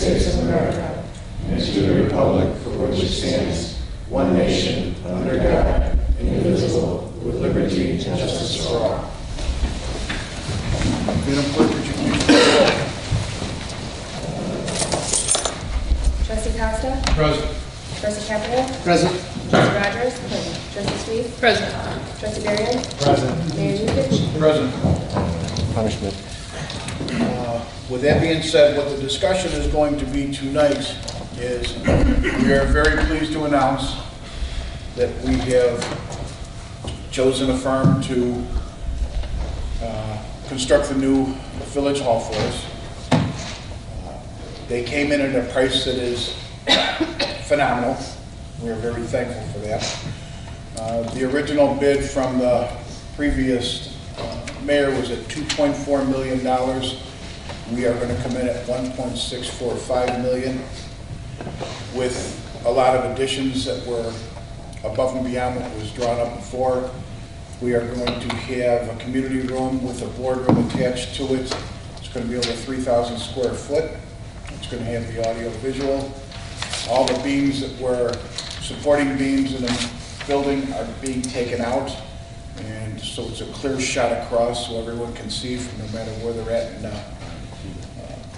States of America and to the republic for which it stands, one nation, under God, indivisible, with liberty and justice for all. Madam Clerk, would you please call the roll? Trustee Costa? Present. Trustee Capital? Present. Trustee Rogers? Present. Trustee Sweet? Present. Trustee Berrien? Present. Mayor Yukich? Present. Punishment. With that being said, what the discussion is going to be tonight is we are very pleased to announce that we have chosen a firm to construct the new village hall for us. They came in at a price that is phenomenal. We are very thankful for that. The original bid from the previous mayor was at $2.4 million. We are going to come in at $1.645 million with a lot of additions that were above and beyond what was drawn up before. We are going to have a community room with a boardroom attached to it. It's going to be over 3,000 square foot. It's going to have the audio visual. All the beams that were supporting beams in the building are being taken out. And so it's a clear shot across so everyone can see from no matter where they're at in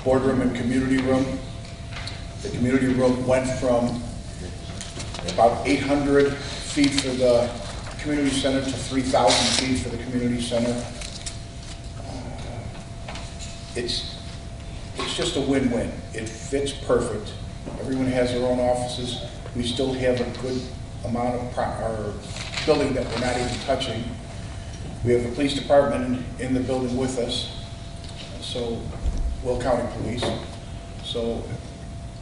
boardroom and community room. The community room went from about 800 feet for the community center to 3,000 feet for the community center. It's just a win-win. It fits perfect. Everyone has their own offices. We still have a good amount of our building that we're not even touching. We have the police department in the building with us. So Will County Police. So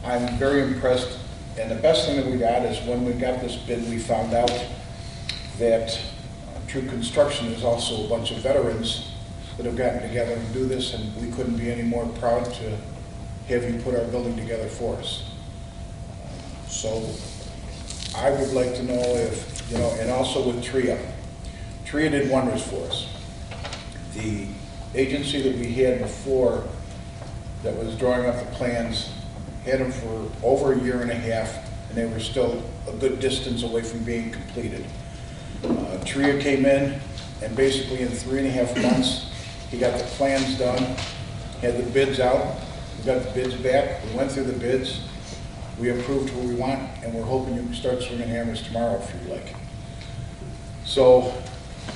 I'm very impressed. And the best thing that we got is when we got this bid, we found out that True Construction is also a bunch of veterans that have gotten together and do this, and we couldn't be any more proud to have you put our building together for us. So I would like to know if, and also with TRIA. TRIA did wonders for us. The agency that we had before that was drawing up the plans had them for over a year and a half, and they were still a good distance away from being completed. TRIA came in, and basically in 3.5 months, he got the plans done, had the bids out, we got the bids back, we went through the bids, we approved what we want, and we're hoping you can start swinging hammers tomorrow if you'd like. So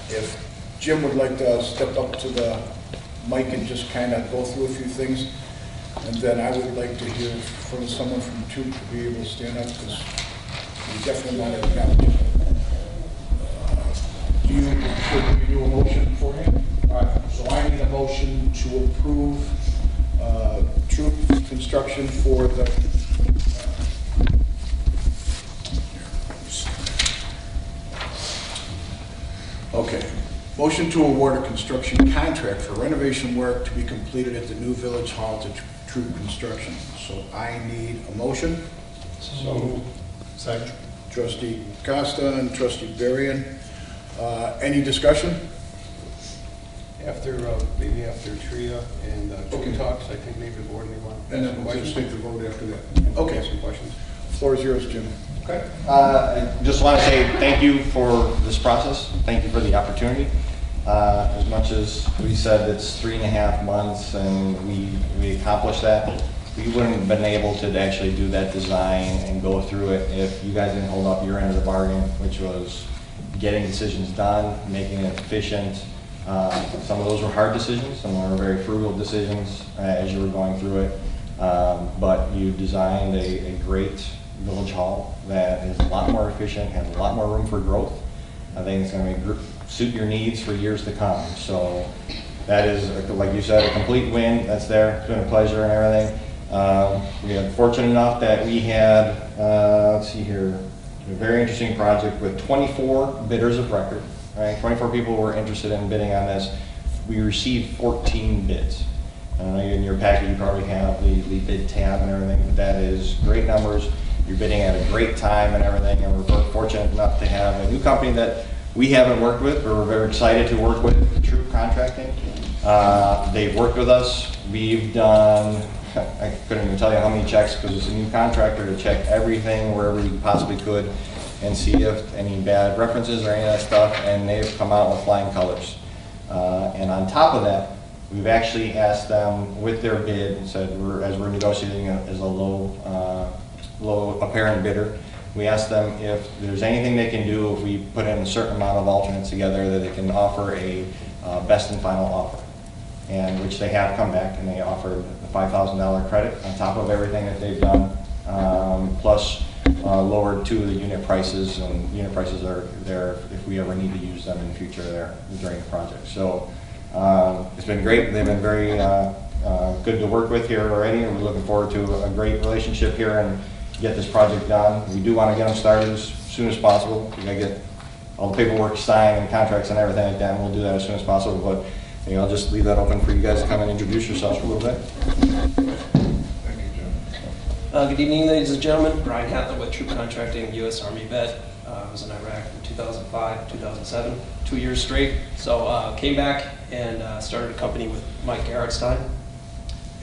if Jim would like to step up to the mic and just kind of go through a few things, and then I would like to hear from someone from Troop to be able to stand up, because we definitely want to acknowledge it. Should we do a motion for him? All right, so I need a motion to approve Troop Construction for the okay. Motion to award a construction contract for renovation work to be completed at the new Village Hall to Troop Construction. So I need a motion. So, second. Trustee Costa and Trustee Berrien. Any discussion? Maybe after TRIA and Okay. talks, I think maybe the board may want to And ask then some we'll just questions. take the vote after that. Okay. Some questions. Floor is yours, Jim. Okay. I just want to say thank you for this process. Thank you for the opportunity. As much as we said it's 3.5 months and we accomplished that, we wouldn't have been able to actually do that design and go through it if you guys didn't hold up your end of the bargain, which was getting decisions done, making it efficient. Some of those were hard decisions, some were very frugal decisions as you were going through it. But you designed a great village hall that is a lot more efficient, has a lot more room for growth. I think it's going to suit your needs for years to come. So that is, like you said, a complete win. That's there. It's been a pleasure and everything. We are fortunate enough that we had, let's see here, a very interesting project with 24 bidders of record. Right, 24 people were interested in bidding on this. We received 14 bids. In your packet, you probably have the bid tab and everything. But that is great numbers. You're bidding at a great time and everything. And we're fortunate enough to have a new company that we haven't worked with, but we're very excited to work with, Troop Contracting. They've worked with us. We've done I couldn't even tell you how many checks, because it's a new contractor, to check everything wherever you possibly could and see if any bad references or any of that stuff, and they've come out with flying colors. And on top of that, we've actually asked them with their bid, said as we're negotiating as a low apparent bidder, we asked them if there's anything they can do if we put in a certain amount of alternates together that they can offer a best and final offer. And which they have come back, and they offered the $5,000 credit on top of everything that they've done, plus lowered 2 of the unit prices, and unit prices are there if we ever need to use them in the future there during the project. So it's been great. They've been very good to work with here already, and we're looking forward to a great relationship here and get this project done. We do want to get them started as soon as possible. We got to get all the paperwork signed and contracts and everything like that, and we'll do that as soon as possible. But I'll just leave that open for you guys to come and introduce yourselves a little bit. Thank you, Jim. Good evening, ladies and gentlemen. Brian Hatlett with Troop Contracting, U.S. Army vet. I was in Iraq from 2005 2007, 2 years straight. So came back and started a company with Mike Garrettstein,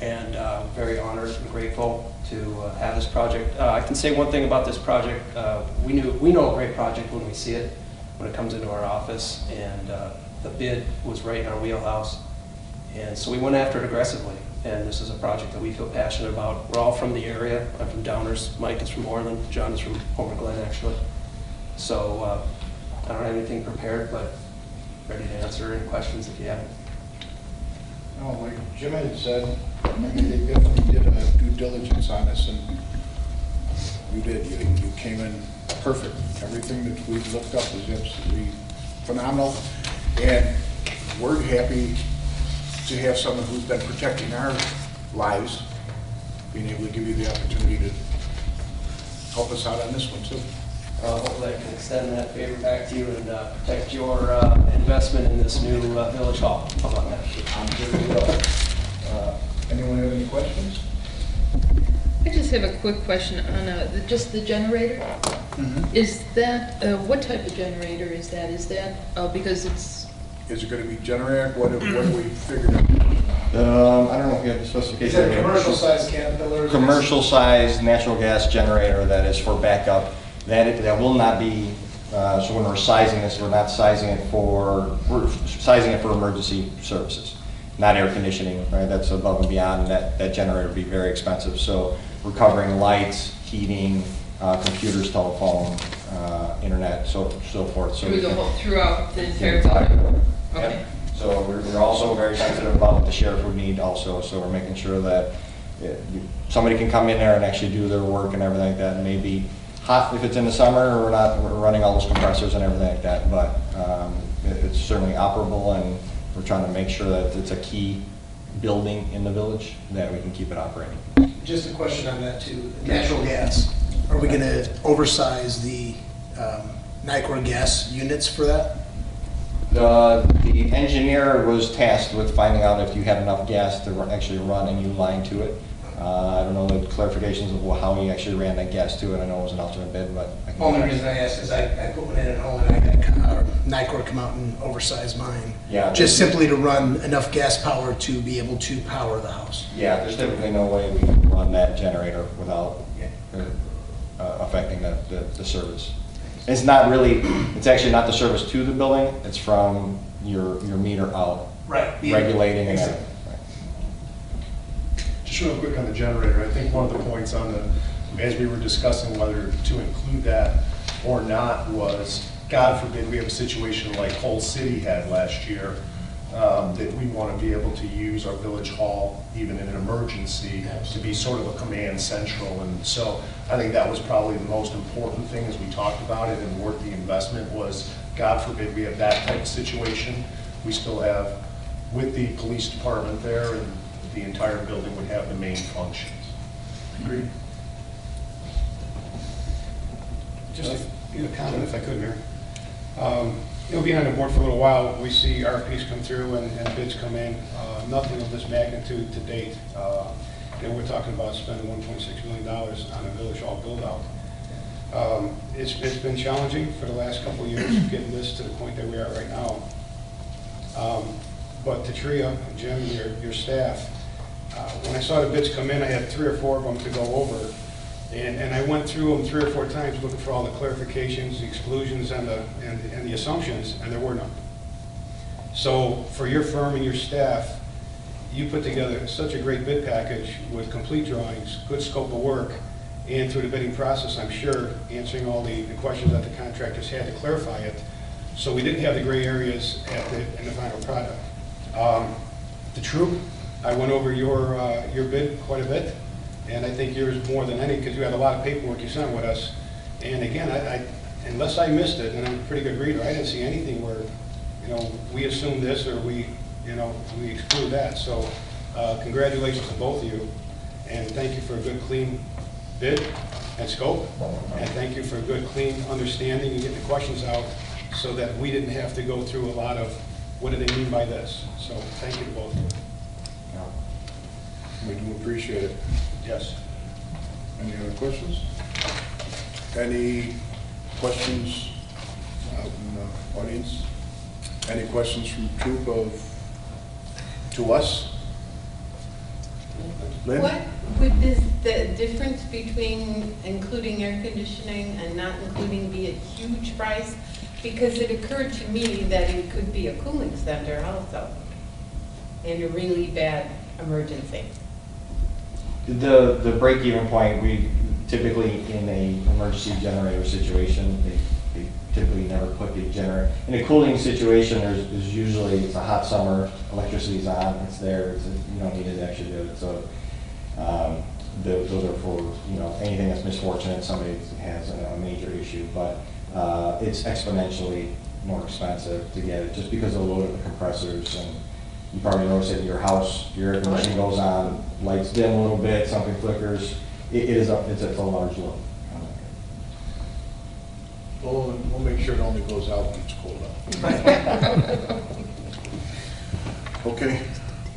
and very honored and grateful to have this project. I can say one thing about this project. We know a great project when we see it, when it comes into our office, and the bid was right in our wheelhouse. And so we went after it aggressively. And this is a project that we feel passionate about. We're all from the area. I'm from Downers. Mike is from Orland. John is from Homer Glen, actually. So I don't have anything prepared, but ready to answer any questions if you have. No, like Jim had said, I mean, they definitely did a due diligence on this, and you did. You came in perfect. Everything that we looked up was absolutely phenomenal, and we're happy to have someone who's been protecting our lives, being able to give you the opportunity to help us out on this one too. Hopefully I can extend that favor back to you and protect your investment in this new village hall. How about that? I'm good to go. Anyone have any questions? I just have a quick question on just the generator. Mm-hmm. Is that, what type of generator is that? Is that, because it's... Is it going to be generator? What have we figured out? I don't know if you have the Is specification. that a commercial size Caterpillar? Commercial size natural gas generator that is for backup. That will not be, so when we're sizing this, we're sizing it for emergency services, not air conditioning, right? That's above and beyond. That generator would be very expensive. So we're covering lights, heating, computers, telephone, internet, so forth. So we go throughout the entire building? Okay. Yep. So we're also very sensitive about what the sheriff would need also. So we're making sure that somebody can come in there and actually do their work and everything like that. It may be hot if it's in the summer, or we're running all those compressors and everything like that, but it's certainly operable, and we're trying to make sure that it's a key building in the village that we can keep it operating. Just a question on that too. Natural gas. Are we going to oversize the NICOR gas units for that? The engineer was tasked with finding out if you had enough gas to actually run a new line to it. I don't know the clarifications of how he actually ran that gas to it. I know it was an alternate bid, but I can Only reason I asked is I put one in at home and I got NICOR come out and oversize mine. Yeah. Just simply to run enough gas power to be able to power the house. Yeah, there's typically no way we can run that generator without affecting the service. It's not really, it's actually not the service to the building, it's from your meter out. Right. Regulating and everything. Right. Just real quick on the generator, I think one of the points on as we were discussing whether to include that or not was, God forbid we have a situation like Whole City had last year, that we want to be able to use our village hall, even in an emergency, to be sort of a command central. And so I think that was probably the most important thing as we talked about it and worked the investment was, God forbid we have that type of situation. We still have, with the police department there, and the entire building would have the main functions. Agreed. Just a comment if I could, Mayor. Being on the board for a little while, we see RFPs come through and bids come in. Nothing of this magnitude to date. We're talking about spending $1.6 million on a village hall build-out. It's been challenging for the last couple of years getting this to the point that we are right now. But to Tria, Jim, your staff, When I saw the bids come in, I had 3 or 4 of them to go over. And I went through them 3 or 4 times looking for all the clarifications, the exclusions, and the assumptions, and there were none. So for your firm and your staff, you put together such a great bid package with complete drawings, good scope of work, and through the bidding process, I'm sure, answering all the questions that the contractors had to clarify it. So we didn't have the gray areas in the final product. The troop, I went over your bid quite a bit, and I think yours more than any, because you had a lot of paperwork you sent with us. And again, unless I missed it, and I'm a pretty good reader, I didn't see anything where, we assume this or we exclude that. So congratulations to both of you, and thank you for a good, clean bid and scope, and thank you for a good, clean understanding and getting the questions out so that we didn't have to go through a lot of what do they mean by this. So thank you to both of you. We do appreciate it. Yes. Any other questions? Any questions out in the audience? Any questions from the troop to us? Glen? What would the difference between including air conditioning and not including be a huge price? Because it occurred to me that it could be a cooling center also in a really bad emergency. The break-even point, we typically, in a emergency generator situation, they typically never put the generator. In a cooling situation, there's usually, it's a hot summer, electricity's on, it's there, you don't need to actually do it. So those are for, anything that's misfortunate, somebody has a major issue, but it's exponentially more expensive to get it just because of the load of the compressors. And you probably notice it in your house, your air conditioning goes on, lights dim a little bit, something flickers. It's a large load. We'll make sure it only goes out when it's cold out. Okay,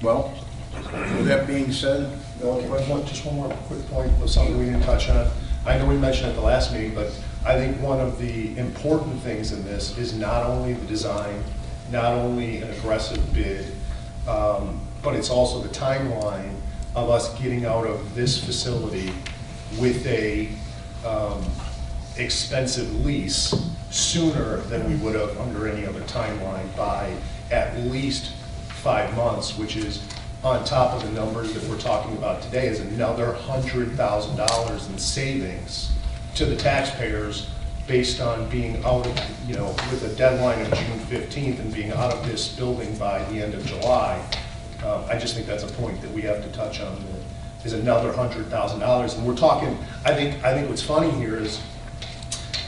well, with that being said, Just one more quick point of something we didn't touch on. I know we mentioned at the last meeting, but I think one of the important things in this is not only the design, not only an aggressive bid, but it's also the timeline of us getting out of this facility with a expensive lease sooner than we would have under any other timeline by at least 5 months, which is on top of the numbers that we're talking about today, is another $100,000 in savings to the taxpayers based on being out of, with a deadline of June 15th and being out of this building by the end of July. I just think that's a point that we have to touch on, is another $100,000. And we're talking, I think what's funny here is,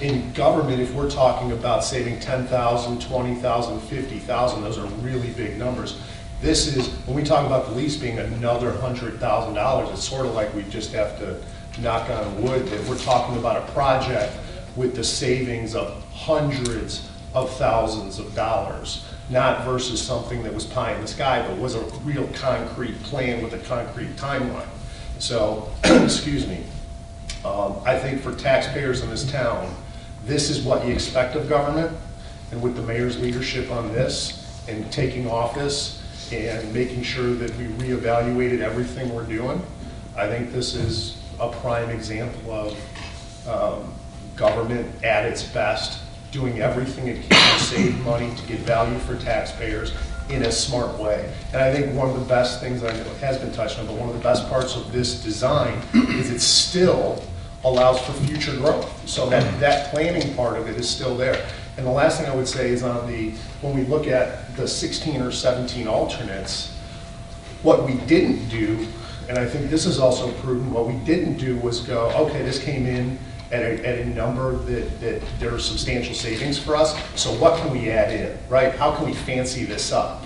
in government, if we're talking about saving 10,000, 20,000, 50,000, those are really big numbers. This is, when we talk about the lease being another $100,000, it's sort of like we just have to knock on wood that we're talking about a project with the savings of hundreds of thousands of dollars, not versus something that was pie in the sky, but was a real concrete plan with a concrete timeline. So, excuse me, I think for taxpayers in this town, this is what you expect of government, and with the mayor's leadership on this and taking office and making sure that we reevaluated everything we're doing, I think this is a prime example of government at its best, doing everything it can to save money, to get value for taxpayers in a smart way. And I think one of the best things, I know it has been touched on, but one of the best parts of this design is it still allows for future growth. So that planning part of it is still there. And the last thing I would say is when we look at the 16 or 17 alternates, what we didn't do, and I think this is also prudent, what we didn't do was go, okay, this came in at a number that there are substantial savings for us, so what can we add in, right? How can we fancy this up?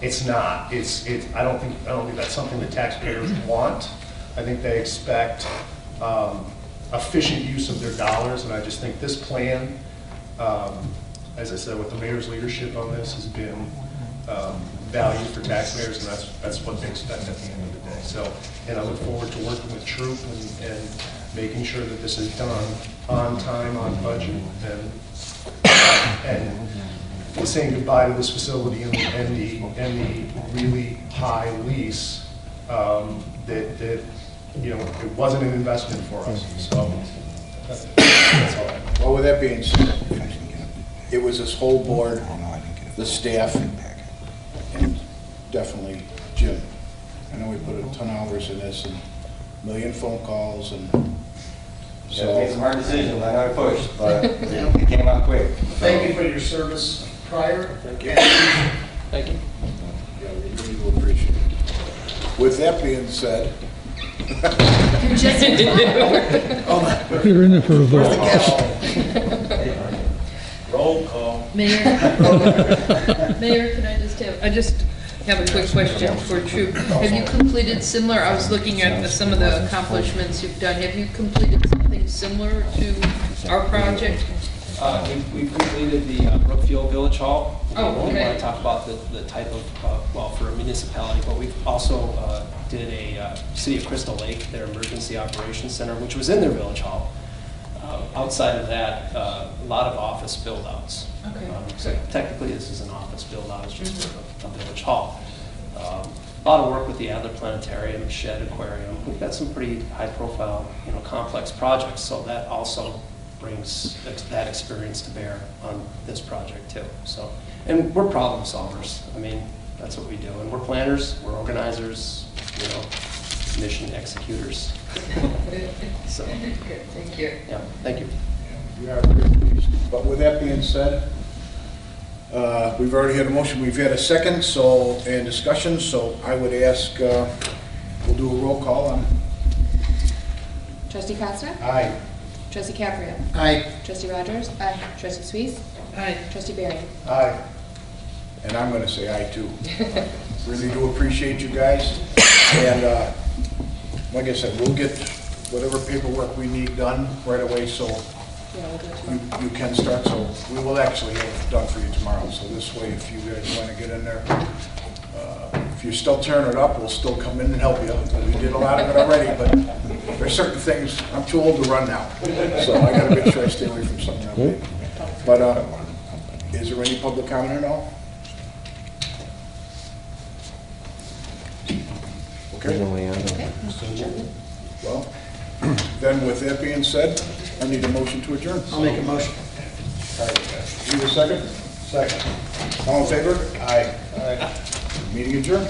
It's not. I don't think that's something that taxpayers want. I think they expect efficient use of their dollars, and I just think this plan, as I said, with the mayor's leadership on this, has been value for taxpayers, and that's what they expect at the end of the day. So, and I look forward to working with Troop and making sure that this is done on time, on budget, and saying goodbye to this facility and the really high lease that, you know, it wasn't an investment for us, so that's all right. Well, with that being said, it was this whole board, the staff, and definitely Jim. I know we put a ton of hours in this and a million phone calls and So made some hard decisions, I know I pushed, but Yeah. it came out quick. Thank you for your service prior. Thank you. Thank you. yeah, we really do appreciate it. With that being said, You're just in time. You're in there for a vote. roll call. Mayor? Mayor, can I just have a quick question for Troop. Have you completed similar, I was looking at some of the accomplishments you've done. Have you completed something similar to our project? We've completed the Brookfield Village Hall. Oh, We okay. want to talk about the type of, well, for a municipality, but we've also did a City of Crystal Lake, their Emergency Operations Center, which was in their Village Hall. Outside of that, a lot of office build-outs. Okay. So technically, this is an office build-out, it's just for a Village Hall. A lot of work with the Adler Planetarium, Shed Aquarium. We've got some pretty high-profile, complex projects, so that also brings that experience to bear on this project too. So, and we're problem solvers. I mean, that's what we do. And we're planners, we're organizers, mission executors. So, Good, thank you. yeah, thank you. We are very pleased. But with that being said, we've already had a motion, we've had a second, and discussion, so I would ask, we'll do a roll call on. Trustee Costa? Aye. Trustee Caprio? Aye. Trustee Rogers? Aye. Trustee Suisse? Aye. Trustee Barry? Aye. And I'm gonna say aye too. Really do appreciate you guys. And, like I said, we'll get whatever paperwork we need done right away, so Yeah, we'll do it tomorrow. you can start, so we will actually have it done for you tomorrow. So this way, if you guys wanna get in there, if you're still tearing it up, we'll still come in and help you. We did a lot of it already, but there's certain things, I'm too old to run now, so I gotta make sure I stay away from something that big. But, is there any public comment at all? Okay. Well, then with that being said, I need a motion to adjourn. I'll make a motion. Need a second? Second. All in favor? Aye. Meeting adjourned.